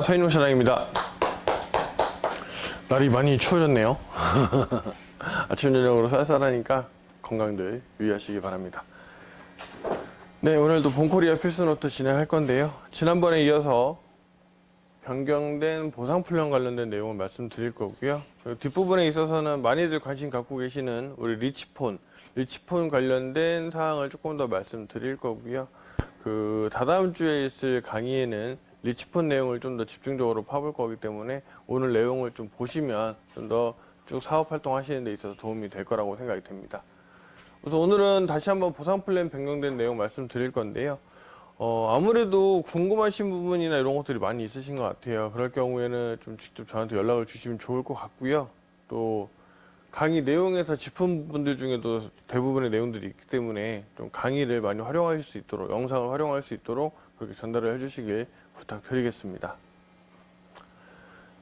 서인용 사장입니다. 날이 많이 추워졌네요. 아침 저녁으로 쌀쌀하니까 건강들 유의하시기 바랍니다. 네, 오늘도 본코리아 필수노트 진행할 건데요. 지난번에 이어서 변경된 보상플랜 관련된 내용을 말씀드릴 거고요. 그리고 뒷부분에 있어서는 많이들 관심 갖고 계시는 우리 리치폰 관련된 사항을 조금 더 말씀드릴 거고요. 다다음 주에 있을 강의에는 리치폰 내용을 좀 더 집중적으로 파볼 거기 때문에 오늘 내용을 좀 보시면 좀 더 쭉 사업 활동 하시는 데 있어서 도움이 될 거라고 생각이 됩니다. 그래서 오늘은 다시 한번 보상 플랜 변경된 내용 말씀드릴 건데요. 아무래도 궁금하신 부분이나 이런 것들이 많이 있으신 것 같아요. 그럴 경우에는 좀 직접 저한테 연락을 주시면 좋을 것 같고요. 또 강의 내용에서 짚은 분들 중에도 대부분의 내용들이 있기 때문에 좀 강의를 많이 활용하실 수 있도록, 영상을 활용할 수 있도록 그렇게 전달을 해주시길 부탁드리겠습니다.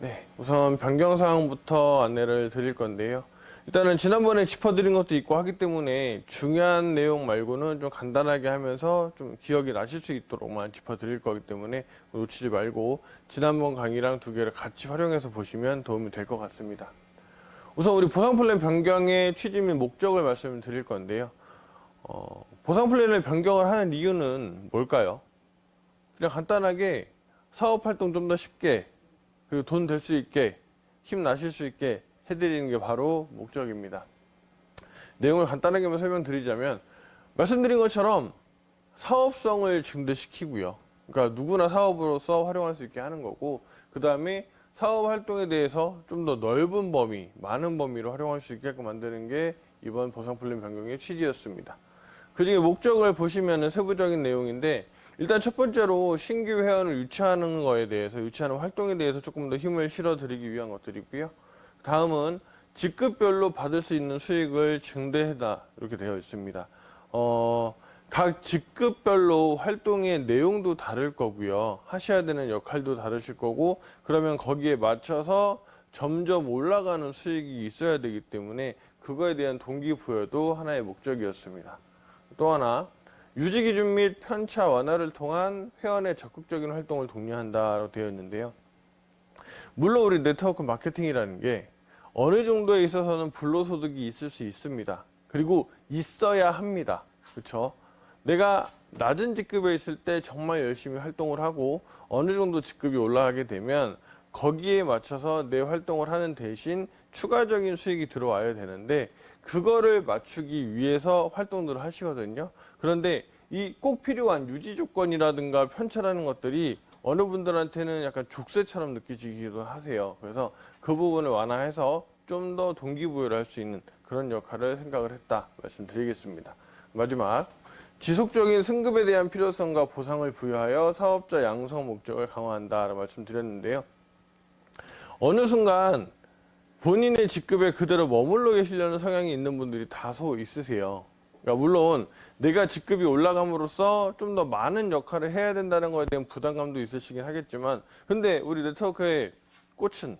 네, 우선 변경사항부터 안내를 드릴 건데요. 일단은 지난번에 짚어드린 것도 있고 하기 때문에 중요한 내용 말고는 좀 간단하게 하면서 좀 기억이 나실 수 있도록만 짚어드릴 거기 때문에 놓치지 말고 지난번 강의랑 두 개를 같이 활용해서 보시면 도움이 될 것 같습니다. 우선 우리 보상 플랜 변경의 취지 및 목적을 말씀드릴 건데요. 보상 플랜을 변경을 하는 이유는 뭘까요? 그냥 간단하게 사업 활동 좀 더 쉽게 그리고 돈 될 수 있게 힘 나실 수 있게 해드리는 게 바로 목적입니다. 내용을 간단하게만 설명드리자면 말씀드린 것처럼 사업성을 증대시키고요. 그러니까 누구나 사업으로서 활용할 수 있게 하는 거고, 그 다음에 사업 활동에 대해서 좀 더 넓은 범위, 많은 범위로 활용할 수 있게끔 만드는 게 이번 보상 플랜 변경의 취지였습니다. 그 중에 목적을 보시면은 세부적인 내용인데, 일단 첫 번째로 신규 회원을 유치하는 거에 대해서, 유치하는 활동에 대해서 조금 더 힘을 실어 드리기 위한 것들이고요. 다음은 직급별로 받을 수 있는 수익을 증대해다 이렇게 되어 있습니다. 각 직급별로 활동의 내용도 다를 거고요. 하셔야 되는 역할도 다르실 거고, 그러면 거기에 맞춰서 점점 올라가는 수익이 있어야 되기 때문에 그거에 대한 동기부여도 하나의 목적이었습니다. 또 하나, 유지기준 및 편차 완화를 통한 회원의 적극적인 활동을 독려한다라고 되어 있는데요. 물론 우리 네트워크 마케팅이라는 게 어느 정도에 있어서는 불로소득이 있을 수 있습니다. 그리고 있어야 합니다. 그렇죠? 내가 낮은 직급에 있을 때 정말 열심히 활동을 하고 어느 정도 직급이 올라가게 되면 거기에 맞춰서 내 활동을 하는 대신 추가적인 수익이 들어와야 되는데 그거를 맞추기 위해서 활동들을 하시거든요. 그런데 이 꼭 필요한 유지 조건이라든가 편차라는 것들이 어느 분들한테는 약간 족쇄처럼 느껴지기도 하세요. 그래서 그 부분을 완화해서 좀 더 동기부여를 할 수 있는 그런 역할을 생각을 했다 말씀드리겠습니다. 마지막, 지속적인 승급에 대한 필요성과 보상을 부여하여 사업자 양성 목적을 강화한다 라고 말씀드렸는데요. 어느 순간 본인의 직급에 그대로 머물러 계시려는 성향이 있는 분들이 다소 있으세요. 그러니까 물론 내가 직급이 올라감으로써 좀 더 많은 역할을 해야 된다는 것에 대한 부담감도 있으시긴 하겠지만, 근데 우리 네트워크의 꽃은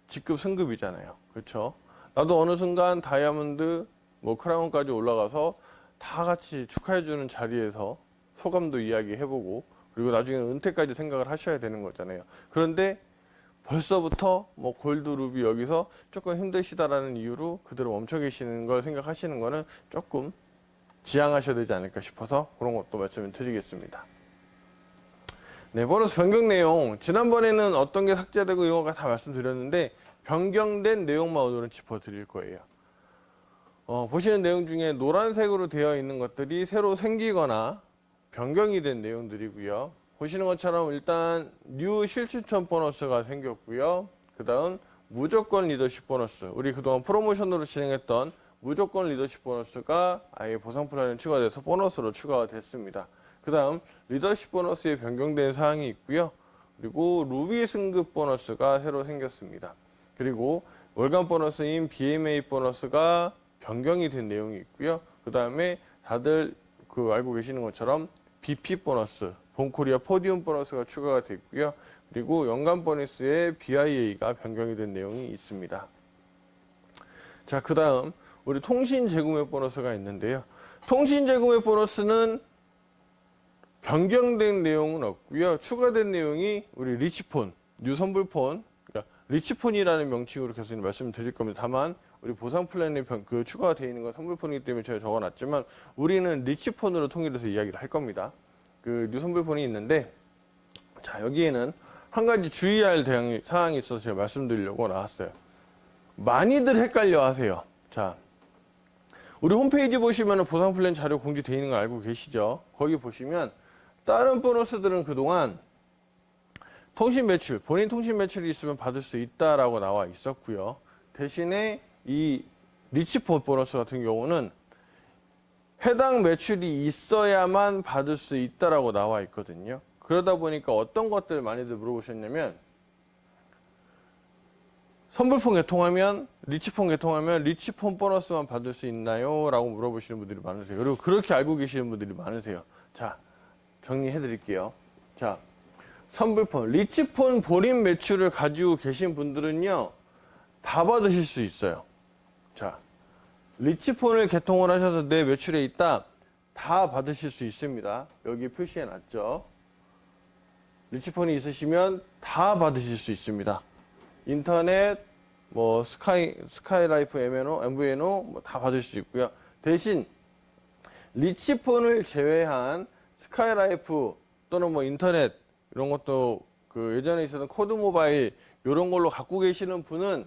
직급 승급이잖아요. 그렇죠? 나도 어느 순간 다이아몬드, 크라운까지 올라가서 다 같이 축하해주는 자리에서 소감도 이야기해보고, 그리고 나중에는 은퇴까지 생각을 하셔야 되는 거잖아요. 그런데 벌써부터 골드 루비 여기서 조금 힘드시다라는 이유로 그대로 멈춰 계시는 걸 생각하시는 거는 조금 지양하셔야 되지 않을까 싶어서 그런 것도 말씀을 드리겠습니다. 네, 보너스 변경 내용, 지난번에는 어떤 게 삭제되고 이런 거 다 말씀드렸는데 변경된 내용만 오늘은 짚어드릴 거예요. 보시는 내용 중에 노란색으로 되어 있는 것들이 새로 생기거나 변경이 된 내용들이고요. 보시는 것처럼 일단 뉴 실추천 보너스가 생겼고요. 그 다음 무조건 리더십 보너스, 우리 그동안 프로모션으로 진행했던 무조건 리더십 보너스가 아예 보상 플랜에 추가돼서 보너스로 추가가 됐습니다. 그 다음 리더십 보너스에 변경된 사항이 있고요. 그리고 루비 승급 보너스가 새로 생겼습니다. 그리고 월간 보너스인 BMA 보너스가 변경이 된 내용이 있고요. 그 다음에 다들 알고 계시는 것처럼 BP 보너스, 본코리아 포디움 보너스가 추가가 됐고요. 그리고 연간 보너스에 BIA가 변경이 된 내용이 있습니다. 자, 그 다음 우리 통신 재구매 보너스가 있는데요. 통신 재구매 보너스는 변경된 내용은 없고요. 추가된 내용이 우리 리치폰, 뉴선불폰, 그러니까 리치폰이라는 명칭으로 계속 말씀을 드릴 겁니다. 다만 우리 보상 플랜에 그 추가가 되어 있는 건 선불폰이기 때문에 제가 적어놨지만 우리는 리치폰으로 통일해서 이야기를 할 겁니다. 그 뉴선불폰이 있는데 자 여기에는 한 가지 주의할 사항이 있어서 제가 말씀드리려고 나왔어요. 많이들 헷갈려 하세요. 자, 우리 홈페이지 보시면 보상 플랜 자료 공지되어 있는 거 알고 계시죠? 거기 보시면 다른 보너스들은 그동안 통신 매출, 본인 통신 매출이 있으면 받을 수 있다라고 나와 있었고요. 대신에 이 리치폰 보너스 같은 경우는 해당 매출이 있어야만 받을 수 있다라고 나와 있거든요. 그러다 보니까 어떤 것들을 많이들 물어보셨냐면 선불폰 개통하면 리치폰 개통하면 리치폰 보너스만 받을 수 있나요? 라고 물어보시는 분들이 많으세요. 그리고 그렇게 알고 계시는 분들이 많으세요. 자, 정리해 드릴게요. 자, 선불폰, 리치폰 본인 매출을 가지고 계신 분들은요, 다 받으실 수 있어요. 자, 리치폰을 개통을 하셔서 내 매출에 있다, 다 받으실 수 있습니다. 여기 표시해 놨죠. 리치폰이 있으시면 다 받으실 수 있습니다. 인터넷, 뭐 스카이라이프 MVNO 뭐 다 받을 수 있고요. 대신 리치폰을 제외한 스카이라이프 또는 뭐 인터넷 이런 것도 그 예전에 있었던 코드 모바일 이런 걸로 갖고 계시는 분은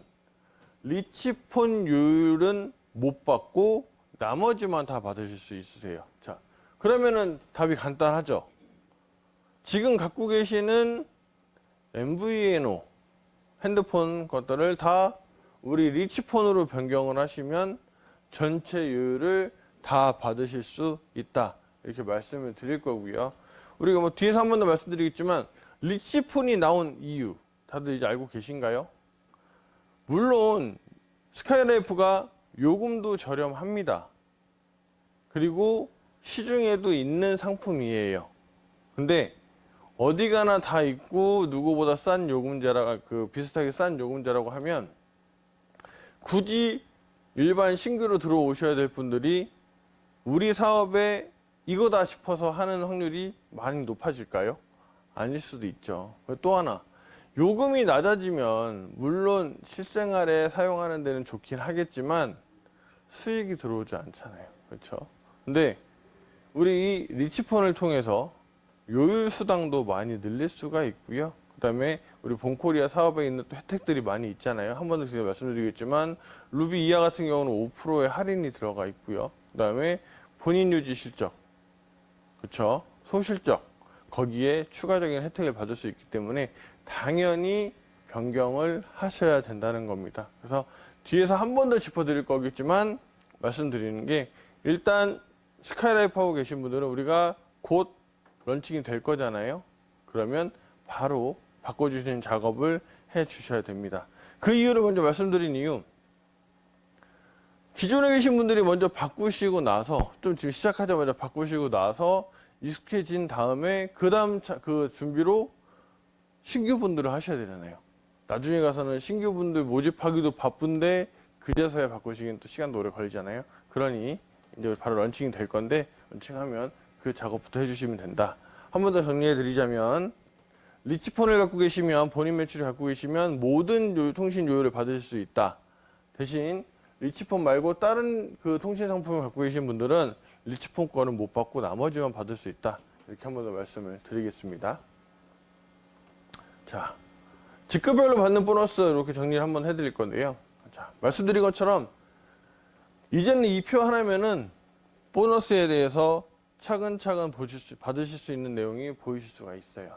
리치폰 요율은 못 받고 나머지만 다 받으실 수 있으세요. 자, 그러면은 답이 간단하죠. 지금 갖고 계시는 MVNO 핸드폰 것들을 다 우리 리치폰으로 변경을 하시면 전체 요율을 다 받으실 수 있다. 이렇게 말씀을 드릴 거고요. 우리가 뭐 뒤에서 한 번 더 말씀드리겠지만 리치폰이 나온 이유 다들 이제 알고 계신가요? 물론 스카이라이프가 요금도 저렴합니다. 그리고 시중에도 있는 상품이에요. 근데 어디 가나 다 있고 누구보다 싼 요금제라 비슷하게 싼 요금제라고 하면 굳이 일반 신규로 들어오셔야 될 분들이 우리 사업에 이거다 싶어서 하는 확률이 많이 높아질까요? 아닐 수도 있죠. 또 하나, 요금이 낮아지면 물론 실생활에 사용하는 데는 좋긴 하겠지만 수익이 들어오지 않잖아요. 그렇죠? 근데 우리 이 리치폰을 통해서 요율 수당도 많이 늘릴 수가 있고요. 그 다음에 우리 본코리아 사업에 있는 또 혜택들이 많이 있잖아요. 한 번 더 제가 말씀드리겠지만 루비 이하 같은 경우는 5%의 할인이 들어가 있고요. 그 다음에 본인 유지 실적, 그렇죠? 소실적 거기에 추가적인 혜택을 받을 수 있기 때문에 당연히 변경을 하셔야 된다는 겁니다. 그래서 뒤에서 한 번 더 짚어드릴 거겠지만 말씀드리는 게 일단 스카이라이프 하고 계신 분들은 우리가 곧 런칭이 될 거잖아요. 그러면 바로 바꿔주시는 작업을 해 주셔야 됩니다. 그 이유를 먼저 말씀드린 이유, 기존에 계신 분들이 먼저 바꾸시고 나서 좀 지금 시작하자마자 바꾸시고 나서 익숙해진 다음에 그 다음 그 준비로 신규 분들을 하셔야 되잖아요. 나중에 가서는 신규 분들 모집하기도 바쁜데 그제서야 바꾸시기엔 또 시간도 오래 걸리잖아요. 그러니 이제 바로 런칭이 될 건데 런칭하면 그 작업부터 해주시면 된다. 한 번 더 정리해 드리자면 리치폰을 갖고 계시면 본인 매출을 갖고 계시면 모든 통신 요율을 받으실 수 있다. 대신 리치폰 말고 다른 그 통신 상품을 갖고 계신 분들은 리치폰 거는 못 받고 나머지만 받을 수 있다. 이렇게 한 번 더 말씀을 드리겠습니다. 자, 직급별로 받는 보너스 이렇게 정리를 한번 해드릴 건데요. 자, 말씀드린 것처럼 이제는 이 표 하나면은 보너스에 대해서 차근차근 받으실 수 있는 내용이 보이실 수가 있어요.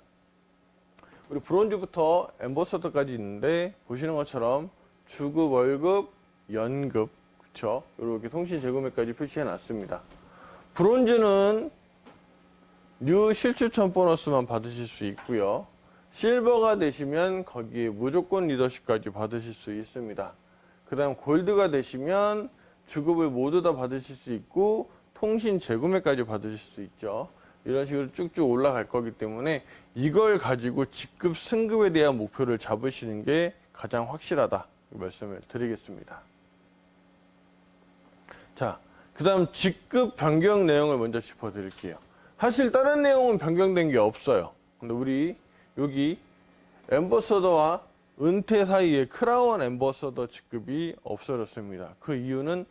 우리 브론즈부터 엠버서더까지 있는데 보시는 것처럼 주급, 월급, 연급, 그쵸? 이렇게 통신 재구매까지 표시해 놨습니다. 브론즈는 뉴 실추천 보너스만 받으실 수 있고요. 실버가 되시면 거기에 무조건 리더십까지 받으실 수 있습니다. 그 다음 골드가 되시면 주급을 모두 다 받으실 수 있고 통신 재구매까지 받으실 수 있죠. 이런 식으로 쭉쭉 올라갈 거기 때문에 이걸 가지고 직급 승급에 대한 목표를 잡으시는 게 가장 확실하다 말씀을 드리겠습니다. 자, 그 다음 직급 변경 내용을 먼저 짚어드릴게요. 사실 다른 내용은 변경된 게 없어요. 근데 우리 여기 엠버서더와 은퇴 사이에 크라운 엠버서더 직급이 없어졌습니다. 그 이유는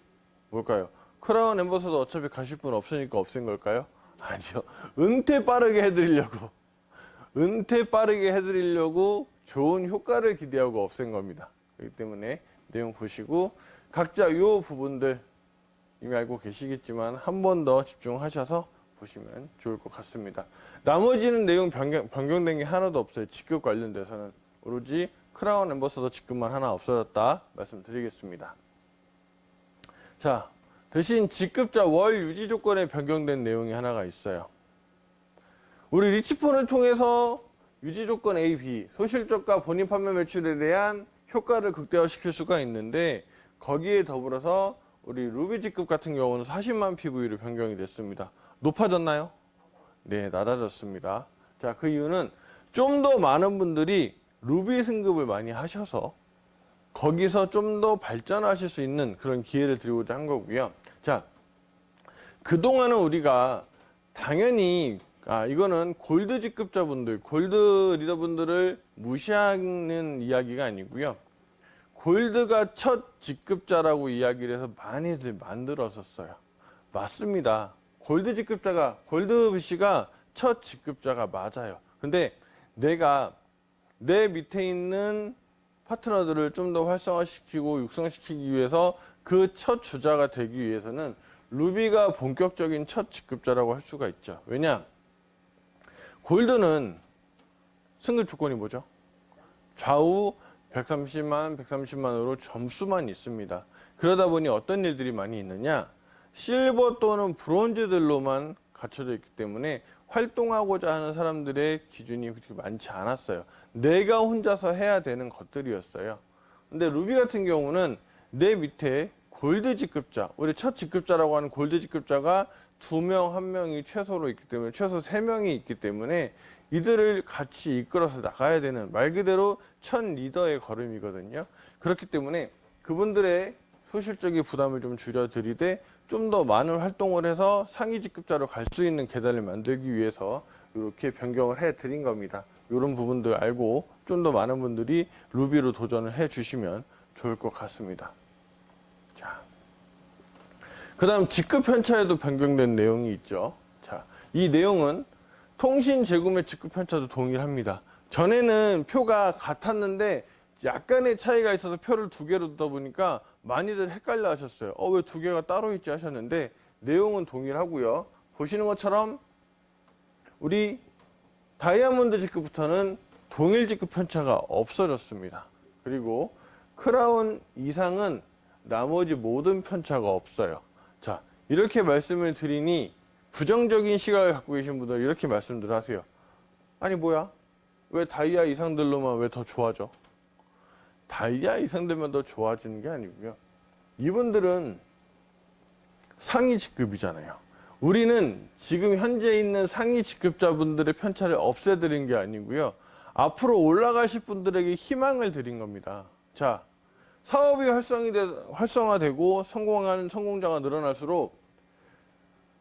뭘까요? 크라운 엠버서더 어차피 가실 분 없으니까 없앤 걸까요? 아니요. 은퇴 빠르게 해드리려고 좋은 효과를 기대하고 없앤 겁니다. 그렇기 때문에 내용 보시고 각자 이 부분들 이미 알고 계시겠지만 한 번 더 집중하셔서 보시면 좋을 것 같습니다. 나머지는 내용 변경된 게 하나도 없어요. 직급 관련돼서는 오로지 크라운 엠버서더 직급만 하나 없어졌다 말씀드리겠습니다. 자, 대신 직급자 월 유지 조건에 변경된 내용이 하나가 있어요. 우리 리치폰을 통해서 유지 조건 A, B, 소실적과 본인 판매 매출에 대한 효과를 극대화시킬 수가 있는데 거기에 더불어서 우리 루비 직급 같은 경우는 40만 PV로 변경이 됐습니다. 높아졌나요? 네, 낮아졌습니다. 자, 그 이유는 좀 더 많은 분들이 루비 승급을 많이 하셔서 거기서 좀 더 발전하실 수 있는 그런 기회를 드리고자 한 거고요. 자, 그동안은 우리가 당연히 이거는 골드 직급자분들, 골드 리더분들을 무시하는 이야기가 아니고요. 골드가 첫 직급자라고 이야기를 해서 많이들 만들었었어요. 맞습니다. 골드 직급자가, 골드 BC가 첫 직급자가 맞아요. 근데 내가 내 밑에 있는 파트너들을 좀 더 활성화시키고 육성시키기 위해서 그 첫 주자가 되기 위해서는 루비가 본격적인 첫 직급자라고 할 수가 있죠. 왜냐? 골드는 승급 조건이 뭐죠? 좌우 130만으로 점수만 있습니다. 그러다 보니 어떤 일들이 많이 있느냐? 실버 또는 브론즈들로만 갖춰져 있기 때문에 활동하고자 하는 사람들의 기준이 그렇게 많지 않았어요. 내가 혼자서 해야 되는 것들이었어요. 근데 루비 같은 경우는 내 밑에 골드 직급자, 우리 첫 직급자라고 하는 골드 직급자가 2명, 1명이 최소로 있기 때문에, 최소 3명이 있기 때문에 이들을 같이 이끌어서 나가야 되는 말 그대로 첫 리더의 걸음이거든요. 그렇기 때문에 그분들의 소실적인 부담을 좀 줄여드리되 좀 더 많은 활동을 해서 상위 직급자로 갈 수 있는 계단을 만들기 위해서 이렇게 변경을 해드린 겁니다. 이런 부분들 알고 좀 더 많은 분들이 루비로 도전을 해주시면 좋을 것 같습니다. 자, 그 다음 직급 편차에도 변경된 내용이 있죠. 자, 이 내용은 통신 재구매 직급 편차도 동일합니다. 전에는 표가 같았는데 약간의 차이가 있어서 표를 2개로 두다 보니까 많이들 헷갈려 하셨어요. 왜 2개가 따로 있지 하셨는데 내용은 동일하고요. 보시는 것처럼 우리 다이아몬드 직급부터는 동일 직급 편차가 없어졌습니다. 그리고 크라운 이상은 나머지 모든 편차가 없어요. 자, 이렇게 말씀을 드리니 부정적인 시각을 갖고 계신 분들 이렇게 말씀들 하세요. 아니 뭐야? 왜 다이아 이상들로만 왜 더 좋아져? 다이아 이상들만 더 좋아지는 게 아니고요. 이분들은 상위 직급이잖아요. 우리는 지금 현재 있는 상위 직급자분들의 편차를 없애드린 게 아니고요. 앞으로 올라가실 분들에게 희망을 드린 겁니다. 자, 사업이 활성화되고 성공하는 성공자가 늘어날수록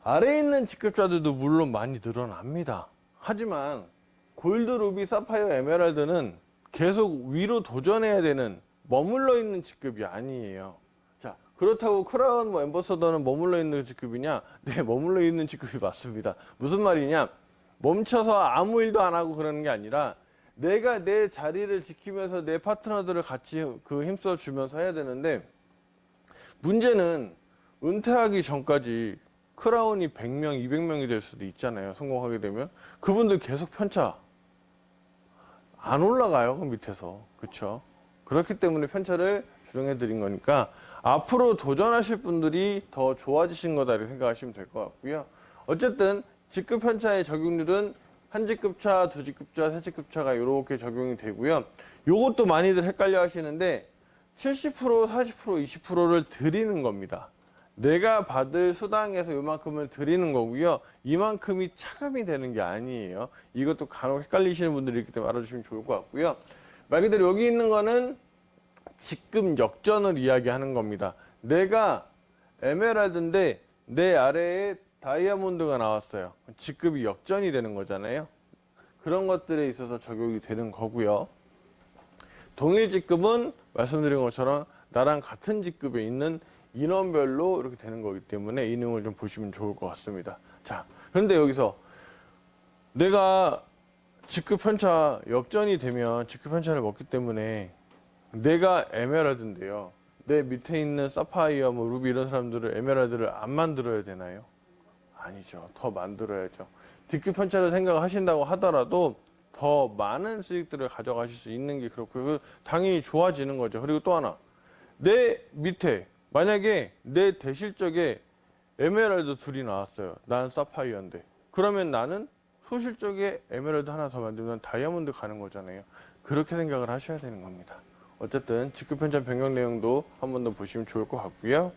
아래에 있는 직급자들도 물론 많이 늘어납니다. 하지만 골드, 루비, 사파이어, 에메랄드는 계속 위로 도전해야 되는 머물러 있는 직급이 아니에요. 자, 그렇다고 크라운 엠버서더는 머물러 있는 직급이냐? 네, 머물러 있는 직급이 맞습니다. 무슨 말이냐? 멈춰서 아무 일도 안 하고 그러는 게 아니라 내가 내 자리를 지키면서 내 파트너들을 같이 힘써 주면서 해야 되는데 문제는 은퇴하기 전까지 크라운이 100명, 200명이 될 수도 있잖아요. 성공하게 되면. 그분들 계속 편차 안 올라가요. 그 밑에서. 그렇죠? 그렇기 때문에 편차를 조정해 드린 거니까 앞으로 도전하실 분들이 더 좋아지신 거다 이렇게 생각하시면 될 것 같고요. 어쨌든 직급 편차의 적용률은 한 직급차, 2직급차, 3직급차가 이렇게 적용이 되고요. 요것도 많이들 헷갈려 하시는데 70%, 40%, 20%를 드리는 겁니다. 내가 받을 수당에서 이만큼을 드리는 거고요. 이만큼이 차감이 되는 게 아니에요. 이것도 간혹 헷갈리시는 분들이 있기 때문에 알아주시면 좋을 것 같고요. 말 그대로 여기 있는 거는 직급 역전을 이야기하는 겁니다. 내가 에메랄드인데 내 아래에 다이아몬드가 나왔어요. 직급이 역전이 되는 거잖아요. 그런 것들에 있어서 적용이 되는 거고요. 동일 직급은 말씀드린 것처럼 나랑 같은 직급에 있는 인원별로 이렇게 되는 거기 때문에 이 내용을 좀 보시면 좋을 것 같습니다. 자, 그런데 여기서 내가 직급 편차 역전이 되면 직급 편차를 먹기 때문에 내가 에메랄드인데요. 내 밑에 있는 사파이어, 뭐 루비 이런 사람들을 에메랄드를 안 만들어야 되나요? 아니죠. 더 만들어야죠. 직급 편차를 생각하신다고 하더라도 더 많은 수익들을 가져가실 수 있는 게 그렇고요. 당연히 좋아지는 거죠. 그리고 또 하나, 내 밑에 만약에 내 대실적에 에메랄드 둘이 나왔어요. 난 사파이어인데. 그러면 나는 소실적에 에메랄드 하나 더 만들면 다이아몬드 가는 거잖아요. 그렇게 생각을 하셔야 되는 겁니다. 어쨌든 직급 편차 변경 내용도 한 번 더 보시면 좋을 것 같고요.